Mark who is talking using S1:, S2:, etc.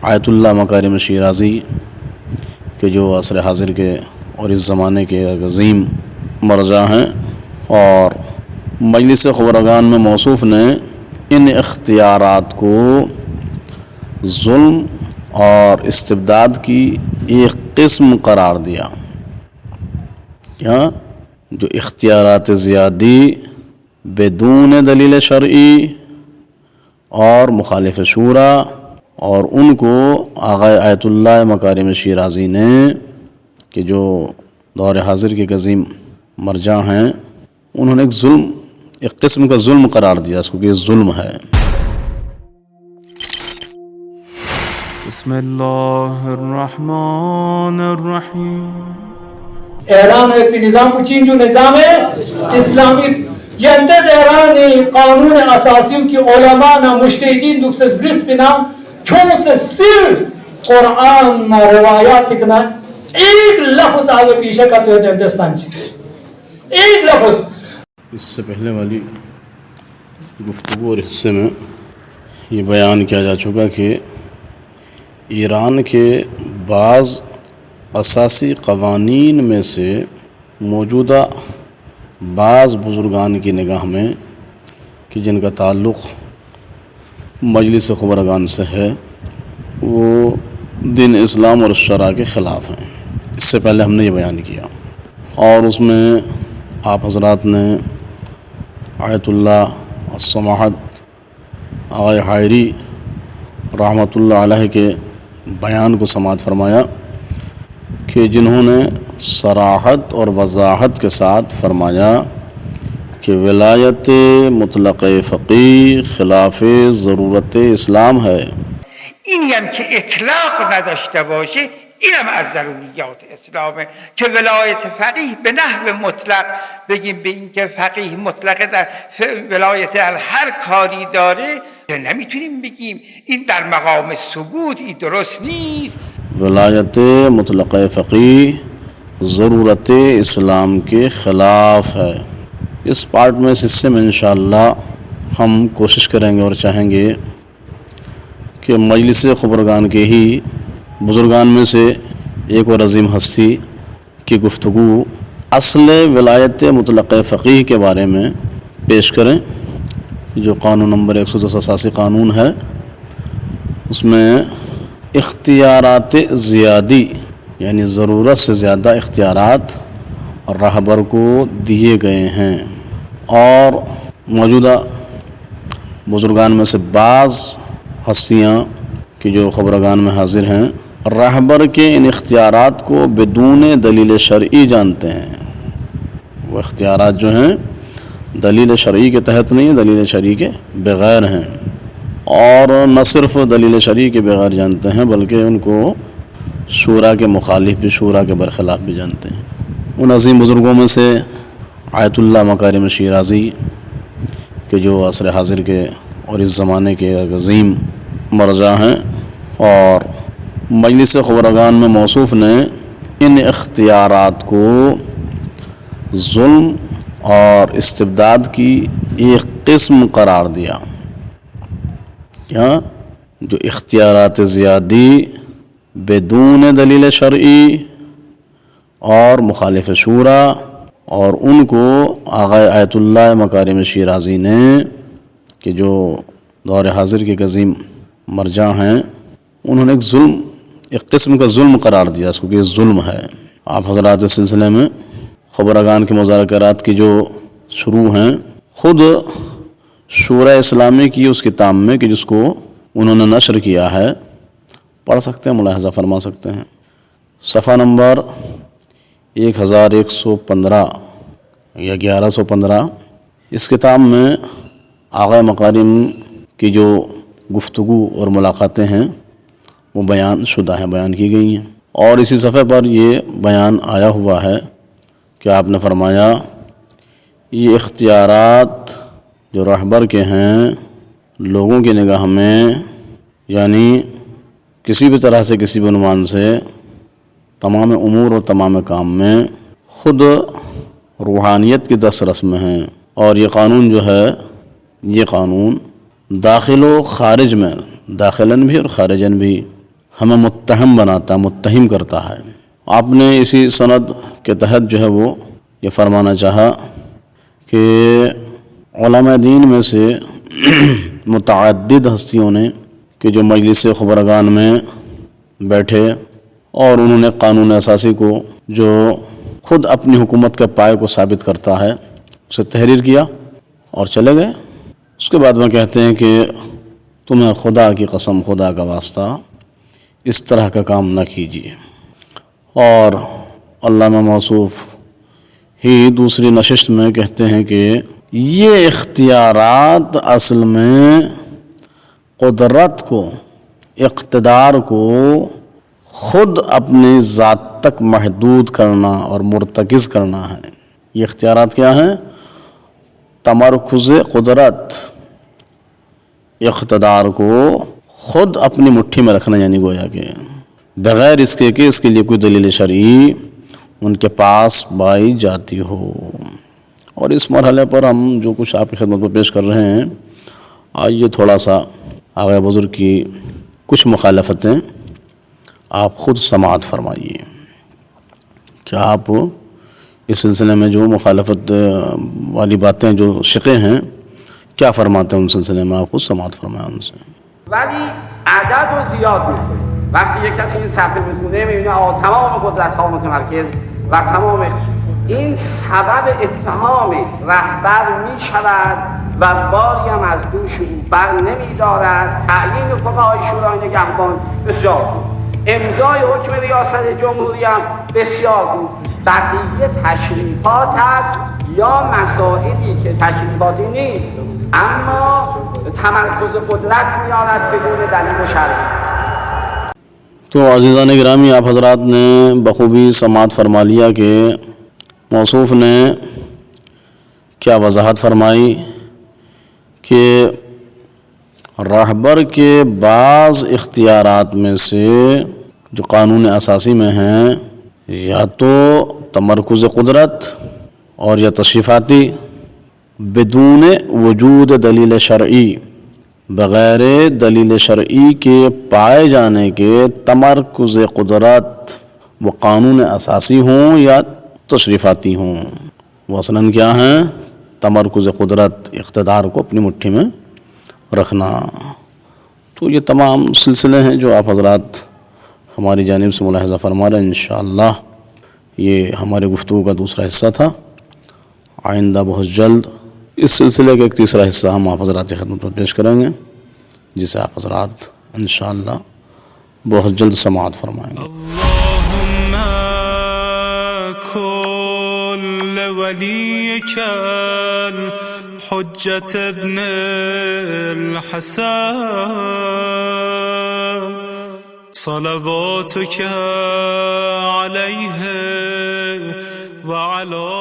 S1: آیت اللہ مکارم شیرازی کہ جو عصر حاضر کے اور اس زمانے کے عظیم مرجع ہیں، اور مجلس خبرگان میں موصوف نے ان اختیارات کو ظلم اور استبداد کی ایک قسم قرار دیا۔ کیا؟ جو اختیارات زیادی بدون دلیل شرعی اور مخالف شورا، اور ان کو آغا آیت اللہ مکارم شیرازی نے کہ جو دور حاضر کے عظیم مرجع ہیں، انہوں نے ایک قسم کا ظلم قرار دیا اس کو کہ یہ ظلم ہے۔
S2: بسم اللہ الرحمن الرحیم۔
S3: ایران ایک نظام چین جو نظام ہے اسلامی یندز ایران قانون اساسی کی علماء نا مجتہدین دوسرے گرس بنام چھوڑ سے صرف قرآن نا روایات کنا ایک لفظ آگے پیچھے کا تو ہے ہندوستان سے ایک لفظ۔
S1: اس سے پہلے والی گفتگو اور حصے میں یہ بیان کیا جا چکا کہ ایران کے بعض اساسی قوانین میں سے موجودہ بعض بزرگان کی نگاہ میں کہ جن کا تعلق مجلس خبرگان سے ہے، وہ دین اسلام اور شرع کے خلاف ہیں۔ اس سے پہلے ہم نے یہ بیان کیا، اور اس میں آپ حضرات نے آیت اللہ السماحت آغا حائری رحمۃ اللہ علیہ کے بیان کو سماعت فرمایا کہ جنہوں نے صراحت اور وضاحت کے ساتھ فرمایا کہ ولایت مطلق فقیہ خلاف ضرورت اسلام ہے۔
S4: اینی هم که اطلاق نداشته باشه، اینم از ضروریات اسلامه که ولایت فقیه به نحو مطلق بگیم به این که فقیه مطلق در ولایت در هر کاری داره، نمیتونیم بگیم این در مقام ثبوت، این درست نیست۔
S1: ولایت مطلق فقیہ ضرورت اسلام کے خلاف ہے۔ اس پارٹ میں اس حصے میں انشاءاللہ ہم کوشش کریں گے اور چاہیں گے کہ مجلس خبرگان کے ہی بزرگان میں سے ایک اور عظیم ہستی کی گفتگو اصل ولایت مطلق فقیہ کے بارے میں پیش کریں، جو قانون نمبر 110 اساسی قانون ہے۔ اس میں اختیارات زیادی یعنی ضرورت سے زیادہ اختیارات رہبر کو دیے گئے ہیں، اور موجودہ بزرگان میں سے بعض ہستیاں کہ جو خبرگان میں حاضر ہیں رہبر کے ان اختیارات کو بدون دلیل شرعی جانتے ہیں۔ وہ اختیارات جو ہیں دلیل شرعی کے تحت نہیں، دلیل شرعی کے بغیر ہیں، اور نہ صرف دلیل شرعی کے بغیر جانتے ہیں بلکہ ان کو شورا کے مخالف بھی، شورا کے برخلاف بھی جانتے ہیں۔ ان عظیم بزرگوں میں سے آیت اللہ مکارم شیرازی کہ جو عصر حاضر کے اور اس زمانے کے عظیم مرجع ہیں، اور مجلس خبرگان میں موصوف نے ان اختیارات کو ظلم اور استبداد کی ایک قسم قرار دیا۔ کیا؟ جو اختیارات زیادی بدون دلیل شرعی اور مخالف شورا، اور ان کو آغا آیت اللہ مکارم شیرازی نے کہ جو دور حاضر کے عظیم مرجع ہیں، انہوں نے ایک قسم کا ظلم قرار دیا اس کو کہ یہ ظلم ہے۔ آپ حضرات اس سلسلے میں خبرگان کے مذاکرات کی جو شروع ہیں، خود شورا اسلامی کی اس کتاب میں کہ جس کو انہوں نے نشر کیا ہے، پڑھ سکتے ہیں، ملاحظہ فرما سکتے ہیں۔ صفحہ نمبر 1115 یا 1115، اس کتاب میں آغا مکارم کی جو گفتگو اور ملاقاتیں ہیں وہ بیان شدہ ہیں، بیان کی گئی ہیں، اور اسی صفحے پر یہ بیان آیا ہوا ہے کہ آپ نے فرمایا یہ اختیارات جو رہبر کے ہیں لوگوں کی نگاہ میں، یعنی کسی بھی طرح سے کسی بھی عنوان سے تمام امور اور تمام کام میں خود روحانیت کی دست رسم ہیں، اور یہ قانون جو ہے، یہ قانون داخل و خارج میں، داخلاً بھی اور خارجاً بھی ہمیں متہم بناتا ہے، متہم کرتا ہے۔ آپ نے اسی سند کے تحت جو ہے وہ یہ فرمانا چاہا کہ علماء دین میں سے متعدد ہستیوں نے کہ جو مجلس خبرگان میں بیٹھے اور انہوں نے قانون اساسی کو جو خود اپنی حکومت کے پائے کو ثابت کرتا ہے اسے تحریر کیا اور چلے گئے۔ اس کے بعد میں کہتے ہیں کہ تمہیں خدا کی قسم، خدا کا واسطہ، اس طرح کا کام نہ کیجیے۔ اور علامہ موصوف ہی دوسری نشست میں کہتے ہیں کہ یہ اختیارات اصل میں قدرت کو، اقتدار کو خود اپنی ذات تک محدود کرنا اور مرتکز کرنا ہے۔ یہ اختیارات کیا ہیں؟ تمرکز قدرت، اقتدار کو خود اپنی مٹھی میں رکھنا، یعنی گویا کہ بغیر اس کے کہ اس کے لیے کوئی دلیل شرعی ان کے پاس پائی جاتی ہو۔ اور اس مرحلے پر ہم جو کچھ آپ کی خدمت میں پیش کر رہے ہیں، آئیے تھوڑا سا آغا بزرگ کی کچھ مخالفتیں آپ خود سماعت فرمائیے کہ آپ اس سلسلے میں جو مخالفت والی باتیں جو شقیں ہیں کیا فرماتے ہیں، ان سلسلے میں آپ خود سماعت فرمائیں ان سے۔
S5: ولی عدد رو زیاد میکنه. وقتی یک کسی این صفحه میخونه میبینه تمام قدرت ها متمرکز و تمام این سبب اتهام رهبر میشود و باری هم از دوش او بر نمیدارد. تعیین فقهای شورای نگهبان بسیار بود، امضای حکم ریاست جمهوری هم بسیار بود. بقیه تشریفات است یا مسائلی که تشریفاتی نیست اما تمرکز قدرت میاند بدون دلیل شرعی۔
S1: تو عزیزان گرامی، آپ حضرات نے بخوبی سماعت فرما لیا کہ موصوف نے کیا وضاحت فرمائی کہ رہبر کے بعض اختیارات میں سے جو قانون اساسی میں ہیں یا تو تمرکز قدرت اور یا تشریفاتی بدون وجود دلیل شرعی، بغیر دلیل شرعی کے پائے جانے کے تمرکز قدرت وہ قانون اساسی ہوں یا تشریفاتی ہوں، وہ اصلاً کیا ہیں؟ تمرکز قدرت، اقتدار کو اپنی مٹھی میں رکھنا۔ تو یہ تمام سلسلے ہیں جو آپ حضرات ہماری جانب سے ملاحظہ فرما رہے ہیں۔ انشاءاللہ یہ ہمارے گفتگو کا دوسرا حصہ تھا۔ آئندہ بہت جلد اس سلسلے کا ایک تیسرا حصہ ہم آپ حضرات کی خدمت میں پیش کریں گے، جسے آپ حضرات انشاءاللہ بہت جلد سماعت فرمائیں گے۔
S2: اللهم كل وليك الحجة ابن الحسن صلواتك عليه وعلى